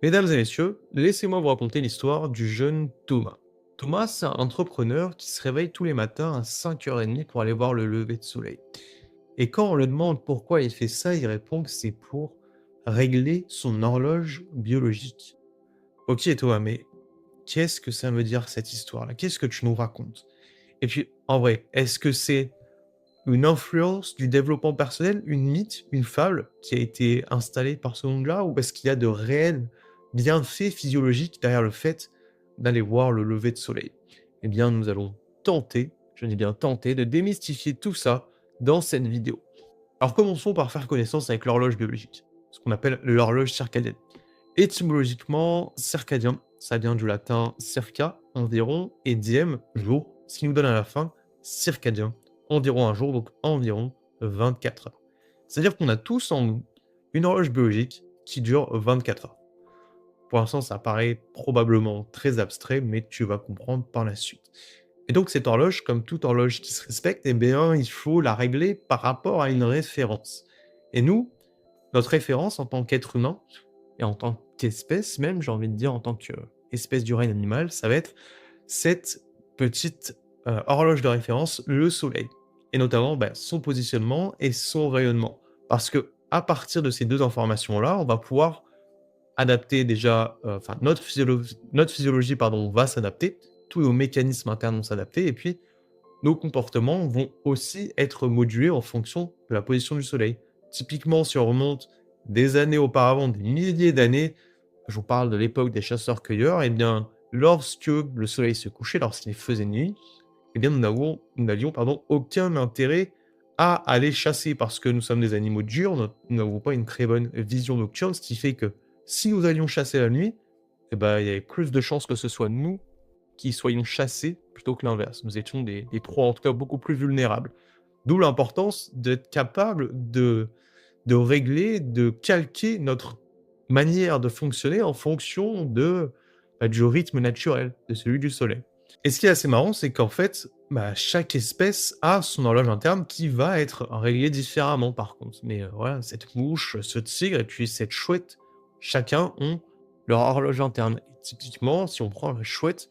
Mesdames et messieurs, laissez-moi vous raconter l'histoire du jeune Thomas. Thomas, c'est un entrepreneur qui se réveille tous les matins à 5h30 pour aller voir le lever de soleil. Et quand on lui demande pourquoi il fait ça, il répond que c'est pour régler son horloge biologique. Ok Thomas, mais qu'est-ce que ça veut dire cette histoire-là? Qu'est-ce que tu nous racontes? Et puis, en vrai, est-ce que c'est une influence du développement personnel, une mythe, une fable qui a été installée par ce monde-là? Ou est-ce qu'il y a de réels bienfaits physiologiques derrière le fait d'aller voir le lever de soleil? Eh bien, nous allons tenter, je dis bien tenter, de démystifier tout ça dans cette vidéo. Alors commençons par faire connaissance avec l'horloge biologique, ce qu'on appelle l'horloge circadienne. Étymologiquement, circadien, ça vient du latin circa, environ, et diem, jour, ce qui nous donne à la fin circadien, environ un jour, donc environ 24 heures. C'est-à-dire qu'on a tous en nous une horloge biologique qui dure 24 heures. Pour l'instant, ça paraît probablement très abstrait, mais tu vas comprendre par la suite. Et donc cette horloge, comme toute horloge qui se respecte, eh bien, il faut la régler par rapport à une référence. Et nous, notre référence en tant qu'être humain, et en tant qu'espèce même, j'ai envie de dire en tant qu'espèce du règne animal, ça va être cette petite, horloge de référence, le soleil. Et notamment, son positionnement et son rayonnement. Parce que à partir de ces 2 informations-là, on va pouvoir adapter déjà, enfin notre physiologie pardon, va s'adapter, tous nos mécanismes internes vont s'adapter et puis nos comportements vont aussi être modulés en fonction de la position du soleil. Typiquement, si on remonte des années auparavant, des milliers d'années, je vous parle de l'époque des chasseurs-cueilleurs, eh bien, lorsque le soleil se couchait, lorsqu'il faisait nuit, eh bien, nous n'avions aucun intérêt à aller chasser parce que nous sommes des animaux diurnes, nous n'avons pas une très bonne vision nocturne, ce qui fait que si nous allions chasser la nuit, eh ben, il y avait plus de chances que ce soit nous qui soyons chassés plutôt que l'inverse. Nous étions des proies, en tout cas, beaucoup plus vulnérables. D'où l'importance d'être capable de régler, de calquer notre manière de fonctionner en fonction du rythme naturel, de celui du soleil. Et ce qui est assez marrant, c'est qu'en fait, chaque espèce a son horloge interne qui va être réglée différemment par contre. Mais voilà, cette mouche, ce tigre et puis cette chouette, chacun ont leur horloge interne. Et typiquement, si on prend la chouette,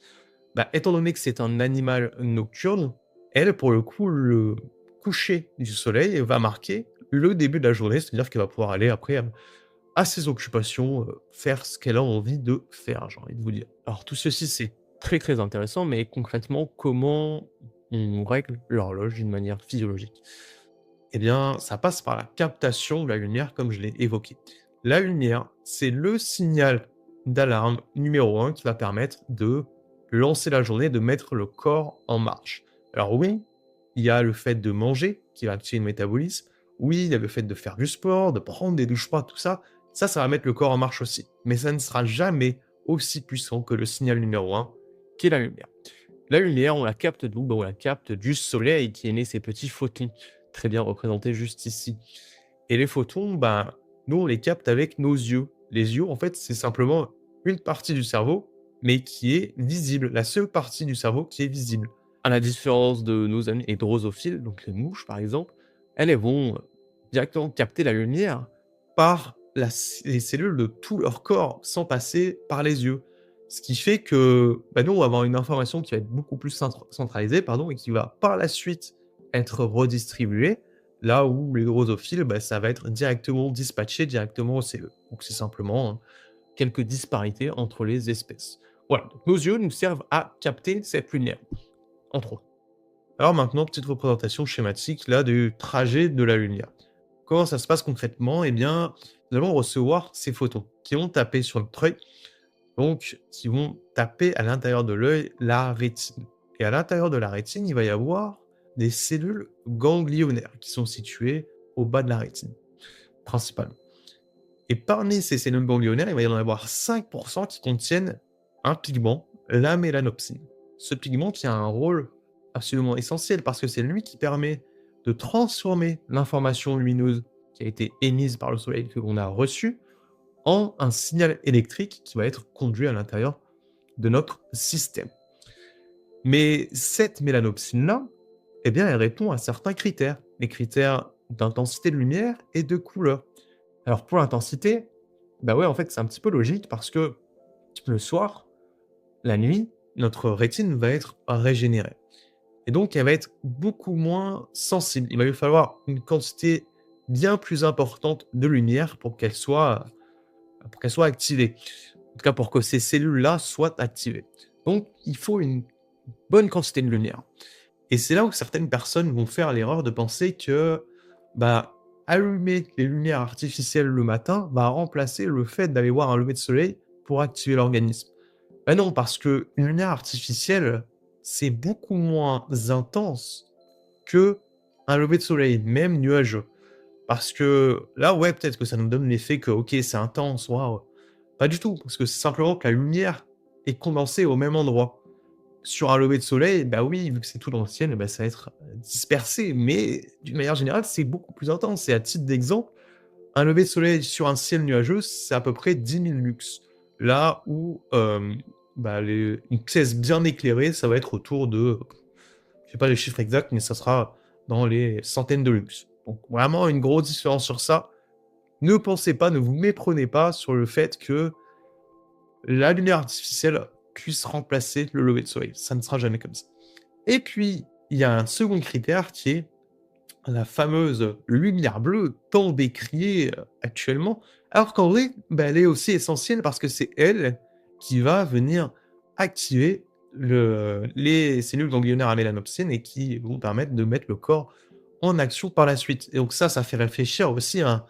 étant donné que c'est un animal nocturne, elle, pour le coup, le coucher du soleil va marquer le début de la journée, c'est-à-dire qu'elle va pouvoir aller après, à ses occupations, faire ce qu'elle a envie de faire, j'ai envie de vous dire. Alors tout ceci, c'est très, très intéressant, mais concrètement, comment on règle l'horloge d'une manière physiologique? Eh bien, ça passe par la captation de la lumière, comme je l'ai évoqué. La lumière, c'est le signal d'alarme numéro un qui va permettre de lancer la journée, de mettre le corps en marche. Alors oui, il y a le fait de manger qui va activer le métabolisme. Oui, il y a le fait de faire du sport, de prendre des douches froides, tout ça. Ça va mettre le corps en marche aussi. Mais ça ne sera jamais aussi puissant que le signal numéro un, qui est la lumière. La lumière, on la capte d'où? On la capte du soleil qui émet ces petits photons, très bien représentés juste ici. Et les photons, nous, on les capte avec nos yeux. Les yeux, en fait, c'est simplement une partie du cerveau, mais qui est visible, la seule partie du cerveau qui est visible. À la différence de nos amis les drosophiles, donc les mouches par exemple, elles vont directement capter la lumière par les cellules de tout leur corps, sans passer par les yeux. Ce qui fait que, nous, on va avoir une information qui va être beaucoup plus centralisée, pardon, et qui va par la suite être redistribuée, là où les drosophiles, ça va être directement dispatché directement aux cellules. Donc c'est simplement, hein, quelques disparités entre les espèces. Voilà, donc nos yeux nous servent à capter cette lumière, entre autres. Alors maintenant, petite représentation schématique là du trajet de la lumière. Comment ça se passe concrètement? Eh bien, nous allons recevoir ces photons qui vont taper sur notre œil, donc qui vont taper à l'intérieur de l'œil la rétine. Et à l'intérieur de la rétine, il va y avoir des cellules ganglionnaires qui sont situées au bas de la rétine, principalement. Et parmi ces cellules ganglionnaires, il va y en avoir 5% qui contiennent un pigment, la mélanopsine. Ce pigment qui a un rôle absolument essentiel parce que c'est lui qui permet de transformer l'information lumineuse qui a été émise par le soleil que l'on a reçue en un signal électrique qui va être conduit à l'intérieur de notre système. Mais cette mélanopsine-là, eh bien, elle répond à certains critères, les critères d'intensité de lumière et de couleur. Alors pour l'intensité, Bah, ouais, en fait, c'est un petit peu logique parce que le soir, la nuit, notre rétine va être régénérée et donc elle va être beaucoup moins sensible. Il va lui falloir une quantité bien plus importante de lumière pour qu'elle soit activée. En tout cas, pour que ces cellules-là soient activées. Donc il faut une bonne quantité de lumière. Et c'est là où certaines personnes vont faire l'erreur de penser que, bah, allumer les lumières artificielles le matin va remplacer le fait d'aller voir un lever de soleil pour activer l'organisme. Bah non, parce qu'une lumière artificielle, c'est beaucoup moins intense que un lever de soleil, même nuageux. Parce que là, ouais, peut-être que ça nous donne l'effet que, OK, c'est intense, waouh. Pas du tout, parce que c'est simplement que la lumière est condensée au même endroit. Sur un lever de soleil, bah oui, vu que c'est tout dans le ciel, bah, ça va être, dispersé, mais d'une manière générale, c'est beaucoup plus intense et à titre d'exemple, un lever de soleil sur un ciel nuageux, c'est à peu près 10 000 lux. Là où, bah, une pièce bien éclairée, ça va être autour de, je sais pas les chiffres exacts, mais ça sera dans les centaines de lux. Donc vraiment une grosse différence sur ça. Ne pensez pas, ne vous méprenez pas sur le fait que la lumière artificielle puisse remplacer le lever de soleil. Ça ne sera jamais comme ça. Et puis, il y a un second critère qui est la fameuse lumière bleue tant décriée, actuellement, alors qu'en vrai, bah, elle est aussi essentielle parce que c'est elle qui va venir activer les cellules ganglionnaires à mélanopsine et qui vont permettre de mettre le corps en action par la suite. Et donc ça fait réfléchir aussi à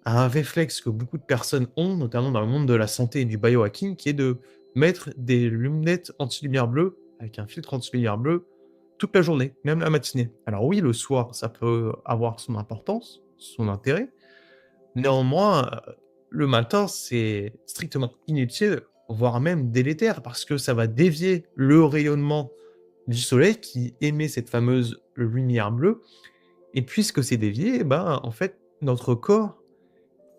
un réflexe que beaucoup de personnes ont, notamment dans le monde de la santé et du biohacking, qui est de mettre des lunettes anti-lumière bleue avec un filtre anti-lumière bleue toute la journée, même la matinée. Alors oui, le soir, ça peut avoir son importance, son intérêt. Néanmoins, le matin, c'est strictement inutile, voire même délétère, parce que ça va dévier le rayonnement du soleil qui émet cette fameuse lumière bleue. Et puisque c'est dévié, ben, en fait, notre corps,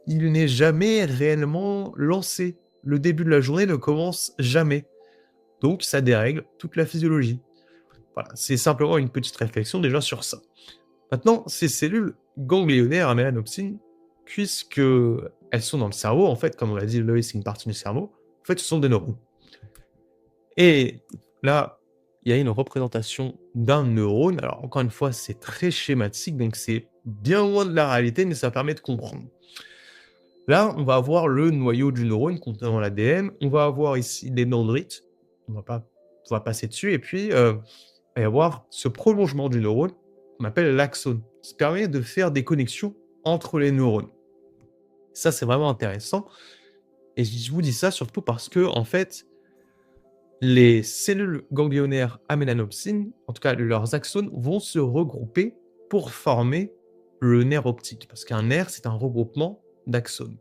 il n'est jamais réellement lancé. Le début de la journée ne commence jamais. Donc ça dérègle toute la physiologie. Voilà, c'est simplement une petite réflexion déjà sur ça. Maintenant, ces cellules ganglionnaires à mélanopsine, puisque elles sont dans le cerveau, en fait, comme on l'a dit, l'œil c'est une partie du cerveau, en fait, ce sont des neurones. Et là, il y a une représentation d'un neurone. Alors, encore une fois, c'est très schématique, donc c'est bien loin de la réalité, mais ça permet de comprendre. Là, on va avoir le noyau du neurone contenant l'ADN. On va avoir ici des dendrites. On va passer dessus. Et puis, il va y avoir ce prolongement du neurone qu'on appelle l'axone, qui permet de faire des connexions entre les neurones. Ça, c'est vraiment intéressant. Et je vous dis ça surtout parce que, en fait, les cellules ganglionnaires à mélanopsine, en tout cas leurs axones, vont se regrouper pour former le nerf optique. Parce qu'un nerf, c'est un regroupement d'axones.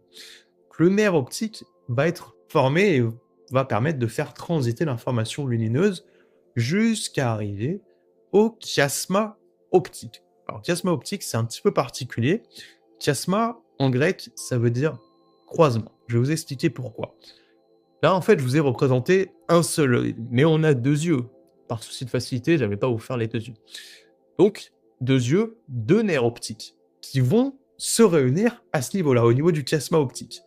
Le nerf optique va être formé et va permettre de faire transiter l'information lumineuse jusqu'à arriver au chiasma optique. Alors, chiasma optique, c'est un petit peu particulier. Chiasma, en grec, ça veut dire croisement. Je vais vous expliquer pourquoi. Là, en fait, je vous ai représenté un seul œil, mais on a deux yeux. Par souci de facilité, je n'avais pas vous faire les deux yeux. Donc, deux yeux, deux nerfs optiques, qui vont se réunir à ce niveau-là, au niveau du chiasma optique.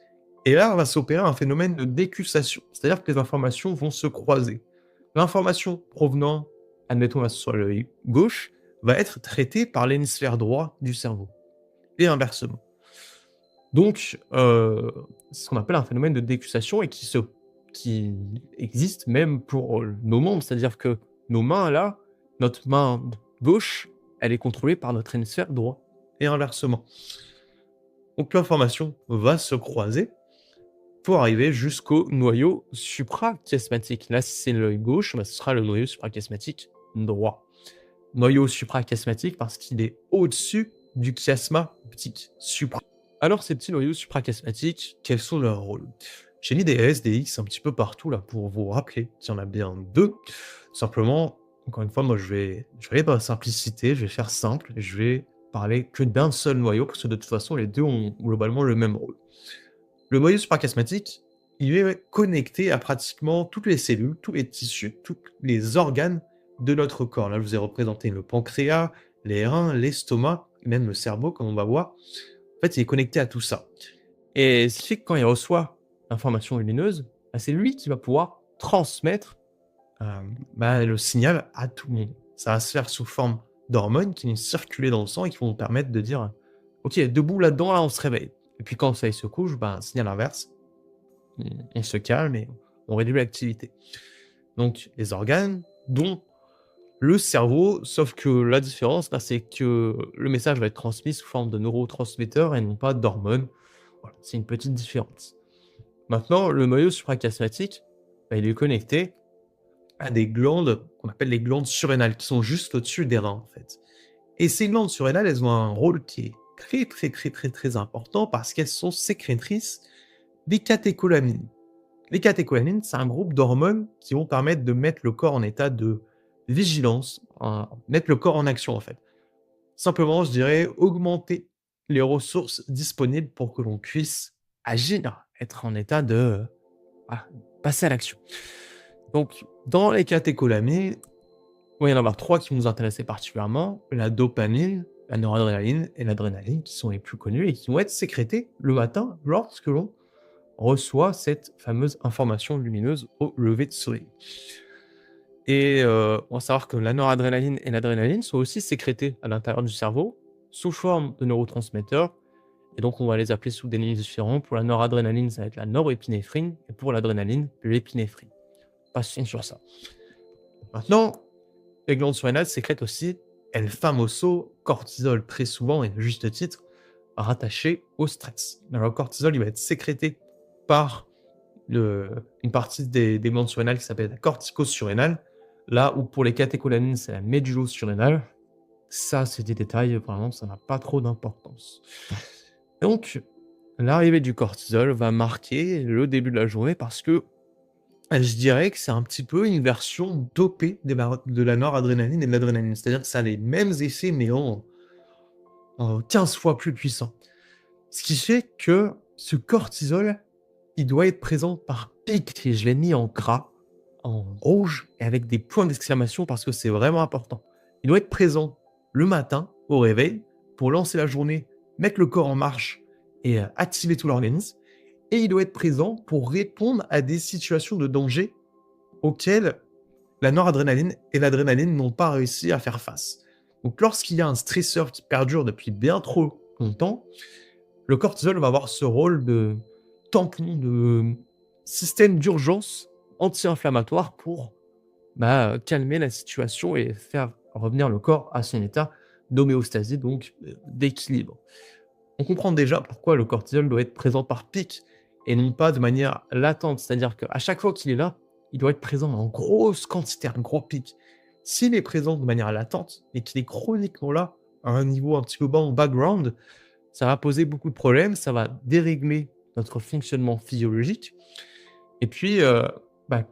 Et là, va s'opérer un phénomène de décussation, c'est-à-dire que les informations vont se croiser. L'information provenant, admettons, sur l'œil gauche, va être traitée par l'hémisphère droit du cerveau, et inversement. Donc, c'est ce qu'on appelle un phénomène de décussation et qui existe même pour nos membres, c'est-à-dire que nos mains, là, notre main gauche, elle est contrôlée par notre hémisphère droit, et inversement. Donc l'information va se croiser pour arriver jusqu'au noyau suprachiasmatique. Là, si c'est l'œil gauche, bah, ce sera le noyau suprachiasmatique droit. Noyau suprachiasmatique parce qu'il est au-dessus du chiasma optique supra. Alors, ces petits noyaux suprachiasmatiques, quels sont leurs rôles? J'ai mis des S, des X un petit peu partout là pour vous rappeler qu'il y en a bien deux. Simplement, encore une fois, moi je vais aller dans la simplicité, je vais faire simple, et je vais parler que d'un seul noyau parce que de toute façon, les deux ont globalement le même rôle. Le noyau suprachiasmatique, il est connecté à pratiquement toutes les cellules, tous les tissus, tous les organes de notre corps. Là, je vous ai représenté le pancréas, les reins, l'estomac, même le cerveau, comme on va voir. En fait, il est connecté à tout ça. Et ce qui fait que quand il reçoit l'information lumineuse, bah, c'est lui qui va pouvoir transmettre, le signal à tout le monde. Ça va se faire sous forme d'hormones qui vont circuler dans le sang et qui vont nous permettre de dire: «OK, debout là-dedans, là, on se réveille» et puis quand le soleil se couche, ben, signal inverse, on se calme et on réduit l'activité. Donc les organes, dont le cerveau, sauf que la différence, bah, c'est que le message va être transmis sous forme de neurotransmetteurs et non pas d'hormones. Voilà, c'est une petite différence. Maintenant, le noyau suprachiasmatique, bah, il est connecté à des glandes qu'on appelle les glandes surrénales, qui sont juste au-dessus des reins, en fait. Et ces glandes surrénales, elles ont un rôle qui est très, très, très, très, très important parce qu'elles sont sécrétrices des catécholamines. Les catécholamines, c'est un groupe d'hormones qui vont permettre de mettre le corps en état de vigilance, mettre le corps en action, en fait. Simplement, je dirais, augmenter les ressources disponibles pour que l'on puisse agir, être en état de, ah, passer à l'action. Donc, dans les catécholamines, il va y en avoir 3 qui vont nous intéresser particulièrement, la dopamine, la noradrénaline et l'adrénaline, qui sont les plus connus et qui vont être sécrétés le matin lorsque l'on reçoit cette fameuse information lumineuse au lever de soleil. Et on va savoir que la noradrénaline et l'adrénaline sont aussi sécrétées à l'intérieur du cerveau, sous forme de neurotransmetteurs et donc on va les appeler sous des noms différents. Pour la noradrénaline, ça va être la norépinéphrine et pour l'adrénaline, l'épinéphrine. Passons sur ça. Maintenant, les glandes surrénales sécrètent aussi el famoso cortisol, très souvent et à juste titre, rattaché au stress. Alors le cortisol, il va être sécrété par une partie des glandes surrénales qui s'appelle la cortico-surrénale, là où pour les catécholamines, c'est la médulo-surrénale. Ça, c'est des détails, vraiment, ça n'a pas trop d'importance. Donc, l'arrivée du cortisol va marquer le début de la journée parce que je dirais que c'est un petit peu une version dopée de la noradrénaline et de l'adrénaline. C'est-à-dire que ça a les mêmes effets, mais en 15 fois plus puissant. Ce qui fait que ce cortisol, il doit être présent par pic et je l'ai mis en gras, en rouge et avec des points d'exclamation parce que c'est vraiment important. Il doit être présent le matin au réveil pour lancer la journée, mettre le corps en marche et activer tout l'organisme. Et il doit être présent pour répondre à des situations de danger auxquelles la noradrénaline et l'adrénaline n'ont pas réussi à faire face. Donc lorsqu'il y a un stresseur qui perdure depuis bien trop longtemps, le cortisol va avoir ce rôle de tampon, de système d'urgence anti-inflammatoire pour calmer la situation et faire revenir le corps à son état d'homéostasie, donc d'équilibre. On comprend déjà pourquoi le cortisol doit être présent par pic et non pas de manière latente. C'est-à-dire qu'à chaque fois qu'il est là, il doit être présent en grosse quantité, un gros pic. S'il est présent de manière latente et qu'il est chroniquement là, à un niveau un petit peu bas en background, ça va poser beaucoup de problèmes, ça va dérégler notre fonctionnement physiologique. Et puis,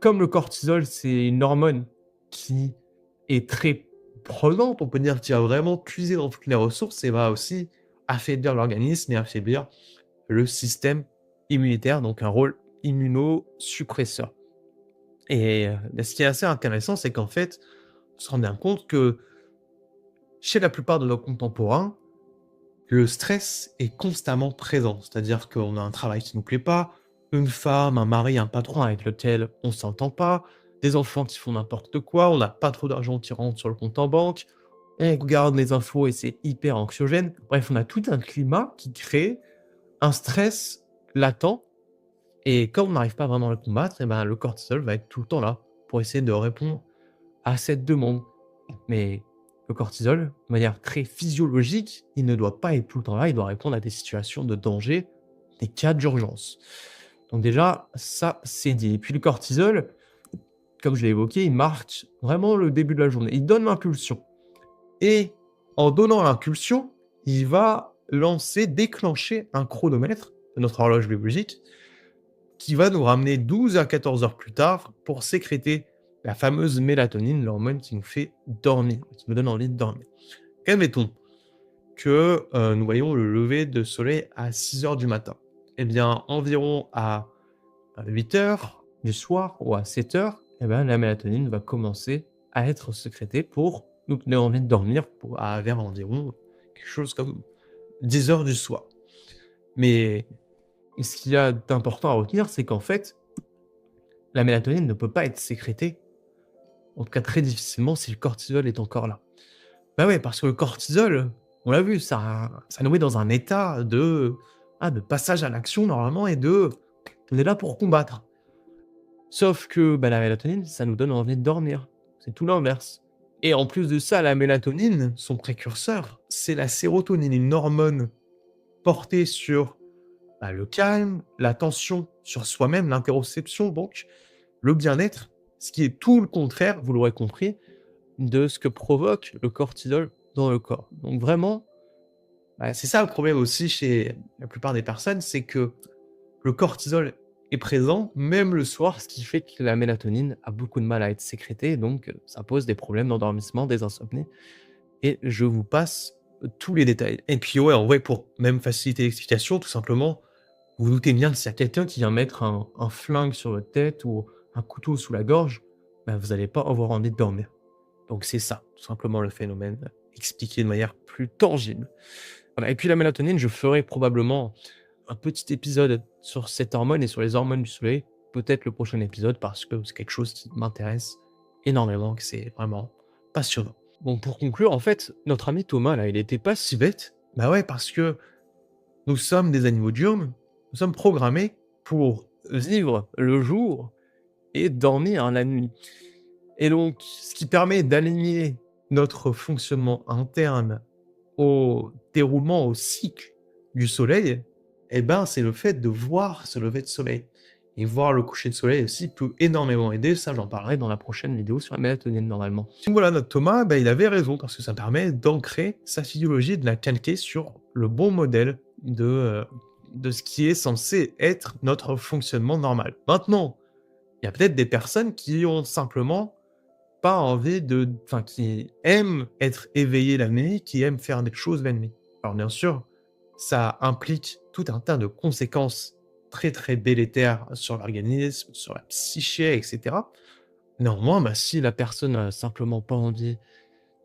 comme le cortisol, c'est une hormone qui est très prenante, on peut dire, qui va vraiment puiser dans toutes les ressources et va aussi affaiblir l'organisme et affaiblir le système immunitaire, donc un rôle immunosuppresseur. Et ce qui est assez intéressant, c'est qu'en fait, on se rend bien compte que chez la plupart de nos contemporains, le stress est constamment présent. C'est-à-dire qu'on a un travail qui ne nous plaît pas, une femme, un mari, un patron avec lequel on ne s'entend pas, des enfants qui font n'importe quoi, on n'a pas trop d'argent qui rentre sur le compte en banque, on regarde les infos et c'est hyper anxiogène. Bref, on a tout un climat qui crée un stress latent et comme on n'arrive pas vraiment à le combattre, le cortisol va être tout le temps là pour essayer de répondre à cette demande. Mais le cortisol, de manière très physiologique, il ne doit pas être tout le temps là, il doit répondre à des situations de danger, des cas d'urgence. Donc déjà, ça, c'est dit. Et puis le cortisol, comme je l'ai évoqué, il marque vraiment le début de la journée. Il donne l'impulsion. Et en donnant l'impulsion, il va déclencher un chronomètre de notre horloge biologique qui va nous ramener 12 à 14 heures plus tard pour sécréter la fameuse mélatonine, l'hormone qui nous fait dormir, qui nous donne envie de dormir. Admettons que nous voyons le lever de soleil à 6 heures du matin. Eh bien, environ à 8 heures du soir ou à 7 heures, la mélatonine va commencer à être sécrétée pour nous donner envie de dormir vers environ quelque chose comme 10 heures du soir. Mais Et ce qu'il y a d'important à retenir, c'est qu'en fait, la mélatonine ne peut pas être sécrétée, en tout cas très difficilement, si le cortisol est encore là. Bah ouais, parce que le cortisol, on l'a vu, ça nous met dans un état de passage à l'action normalement et on est là pour combattre. Sauf que, bah, la mélatonine, ça nous donne envie de dormir. C'est tout l'inverse. Et en plus de ça, la mélatonine, son précurseur, c'est la sérotonine, une hormone portée sur, bah, le calme, l'attention sur soi-même, l'interoception donc, le bien-être, ce qui est tout le contraire, vous l'aurez compris, de ce que provoque le cortisol dans le corps. Donc vraiment, bah, c'est ça le problème aussi chez la plupart des personnes, c'est que le cortisol est présent, même le soir, ce qui fait que la mélatonine a beaucoup de mal à être sécrétée, donc ça pose des problèmes d'endormissement, des insomnies et je vous passe tous les détails. Et puis ouais, en vrai, pour même faciliter l'explication, tout simplement, vous vous doutez bien que s'il y a quelqu'un qui vient mettre un flingue sur votre tête ou un couteau sous la gorge, bah, vous allez pas avoir envie de dormir. Donc c'est ça, tout simplement le phénomène, expliqué de manière plus tangible. Voilà et puis la mélatonine, je ferai probablement un petit épisode sur cette hormone et sur les hormones du soleil, peut-être le prochain épisode parce que c'est quelque chose qui m'intéresse énormément, que c'est vraiment passionnant. Bon, pour conclure, en fait, notre ami Thomas, là, il était pas si bête. Bah ouais, parce que nous sommes des animaux diurnes, nous sommes programmés pour vivre le jour et dormir la nuit. Et donc, ce qui permet d'aligner notre fonctionnement interne au déroulement, au cycle du soleil, eh ben, c'est le fait de voir ce lever de soleil. Et voir le coucher de soleil aussi peut énormément aider, ça j'en parlerai dans la prochaine vidéo sur la mélatonine normalement. Donc voilà, notre Thomas, ben, il avait raison parce que ça permet d'ancrer sa physiologie, de la calquer sur le bon modèle de ce qui est censé être notre fonctionnement normal. Maintenant, il y a peut-être des personnes qui ont simplement pas envie enfin, qui aiment être éveillés la nuit, qui aiment faire des choses la nuit. Alors bien sûr, ça implique tout un tas de conséquences très, très délétères sur l'organisme, sur la psyché et cetera. Néanmoins, bah, si la personne a simplement pas envie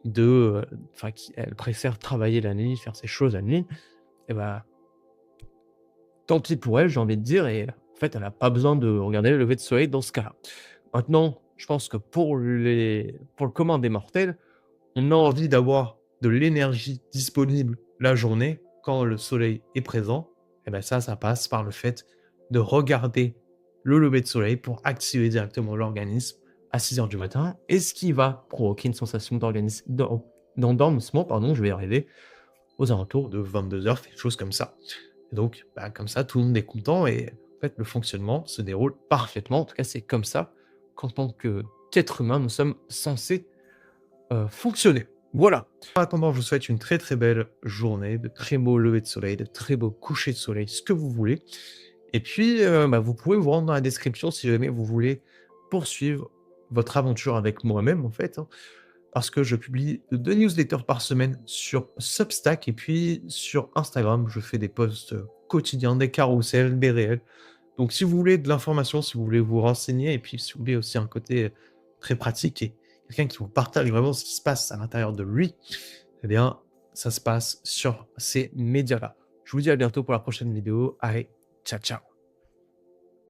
enfin, elle préfère travailler la nuit, faire ses choses la nuit et bah, tant pis pour elle, j'ai envie de dire et en fait, elle a pas besoin de regarder le lever de soleil dans ce cas-là. Maintenant, je pense que pour le commun des mortels, on a envie d'avoir de l'énergie disponible la journée quand le soleil est présent. Et ben ça passe par le fait de regarder le lever de soleil pour activer directement l'organisme à 6 heures du matin et ce qui va provoquer une sensation d'endormissement, pardon, je vais y arriver, aux alentours de 22 heures, quelque chose comme ça. Et donc, bah, comme ça, tout le monde est content et en fait, le fonctionnement se déroule parfaitement. En tout cas, c'est comme ça qu'en tant qu'être humain, nous sommes censés fonctionner. Voilà. En attendant, je vous souhaite une très, très belle journée, de très beaux levers de soleil, de très beaux couchers de soleil, ce que vous voulez. Et puis, bah, vous pouvez vous rendre dans la description si jamais vous voulez poursuivre votre aventure avec moi-même, en fait, hein, parce que je publie 2 newsletters par semaine sur Substack et puis sur Instagram, je fais des posts, quotidiens, des carousels, des réels. Donc si vous voulez de l'information, si vous voulez vous renseigner et puis si vous voulez aussi un côté, très pratique et quelqu'un qui vous partage vraiment ce qui se passe à l'intérieur de lui, eh bien, ça se passe sur ces médias-là. Je vous dis à bientôt pour la prochaine vidéo. Allez, ciao, ciao.